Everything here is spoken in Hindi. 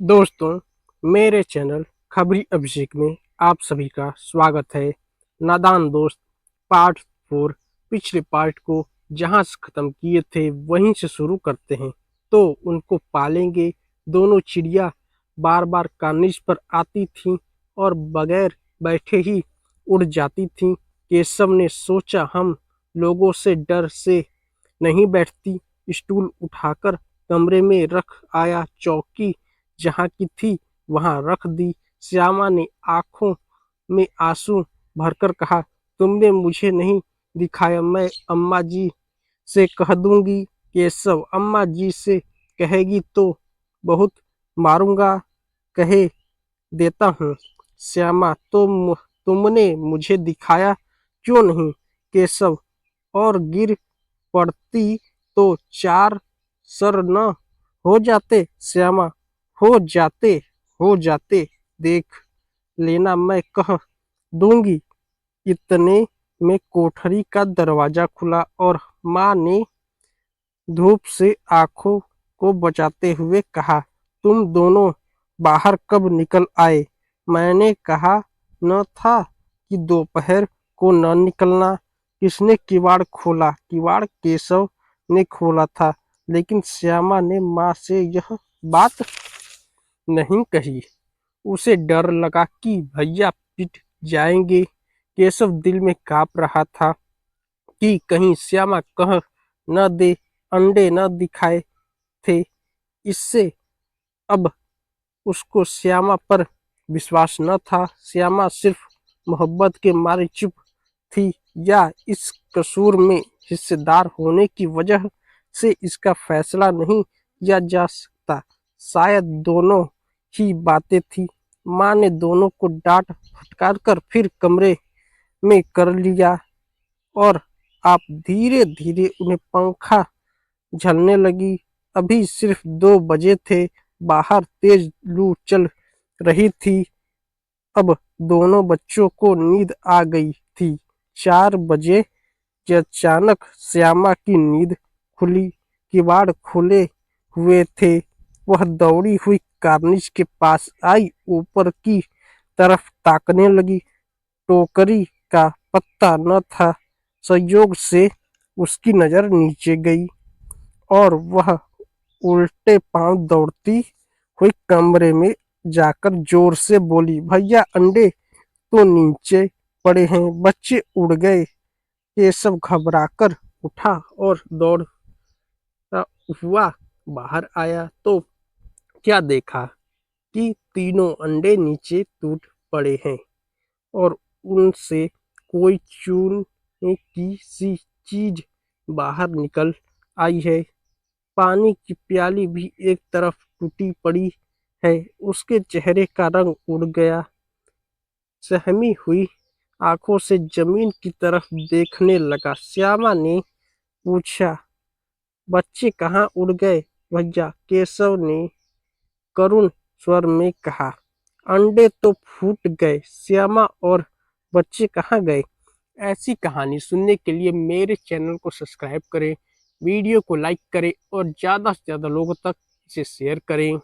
दोस्तों, मेरे चैनल खबरी अभिषेक में आप सभी का स्वागत है। नादान दोस्त पार्ट 4 पिछले पार्ट को जहां से खत्म किए थे वहीं से शुरू करते हैं। तो उनको पालेंगे। दोनों चिड़िया बार बार कार्निश पर आती थीं और बगैर बैठे ही उड़ जाती थीं। केशव ने सोचा हम लोगों से डर से नहीं बैठती। स्टूल उठाकर कमरे में रख आया। चौकी जहाँ की थी वहाँ रख दी। श्यामा ने आंखों में आंसू भरकर कहा, तुमने मुझे नहीं दिखाया, मैं अम्मा जी से कह दूंगी। केशव, अम्मा जी से कहेगी तो बहुत मारूंगा, कहे देता हूँ। श्यामा, तुमने मुझे दिखाया क्यों नहीं? केशव, और गिर पड़ती तो चार सर न हो जाते। श्यामा, हो जाते, हो जाते, देख लेना, मैं कह दूंगी। इतने में कोठरी का दरवाजा खुला और माँ ने धूप से आंखों को बचाते हुए कहा, तुम दोनों बाहर कब निकल आए? मैंने कहा न था कि दोपहर को न निकलना। किसने किवाड़ खोला? किवाड़ केशव ने खोला था, लेकिन श्यामा ने माँ से यह बात नहीं कही। उसे डर लगा कि भैया पिट जाएंगे। केशव दिल में कांप रहा था कि कहीं श्यामा कह न दे अंडे न दिखाए थे। इससे अब उसको श्यामा पर विश्वास न था। श्यामा सिर्फ मोहब्बत के मारे चुप थी या इस कसूर में हिस्सेदार होने की वजह से इसका फैसला नहीं किया जा सकता। शायद दोनों ही बातें थी। माँ ने दोनों को डांट फटकार कर फिर कमरे में कर लिया और आप धीरे धीरे उन्हें पंखा झलने लगी। अभी सिर्फ 2 बजे थे। बाहर तेज लू चल रही थी। अब दोनों बच्चों को नींद आ गई थी। 4 बजे अचानक श्यामा की नींद खुली। किवाड़ खुले हुए थे। वह दौड़ी हुई कार्निश के पास आई, ऊपर की तरफ ताकने लगी। टोकरी का पत्ता न था। संयोग से उसकी नजर नीचे गई और वह उल्टे पांव दौड़ती हुई कमरे में जाकर जोर से बोली, भैया अंडे तो नीचे पड़े हैं, बच्चे उड़ गए। ये सब घबराकर उठा और दौड़ता हुआ बाहर आया तो क्या देखा कि तीनों अंडे नीचे टूट पड़े हैं और उनसे कोई चूने की सी चीज बाहर निकल आई है। पानी की प्याली भी एक तरफ टूटी पड़ी है। उसके चेहरे का रंग उड़ गया। सहमी हुई आंखों से जमीन की तरफ देखने लगा। श्यामा ने पूछा, बच्चे कहाँ उड़ गए भैया? केशव ने करुण स्वर में कहा, अंडे तो फूट गए श्यामा, और बच्चे कहाँ गए? ऐसी कहानी सुनने के लिए मेरे चैनल को सब्सक्राइब करें, वीडियो को लाइक करें और ज़्यादा से ज़्यादा लोगों तक इसे शेयर करें।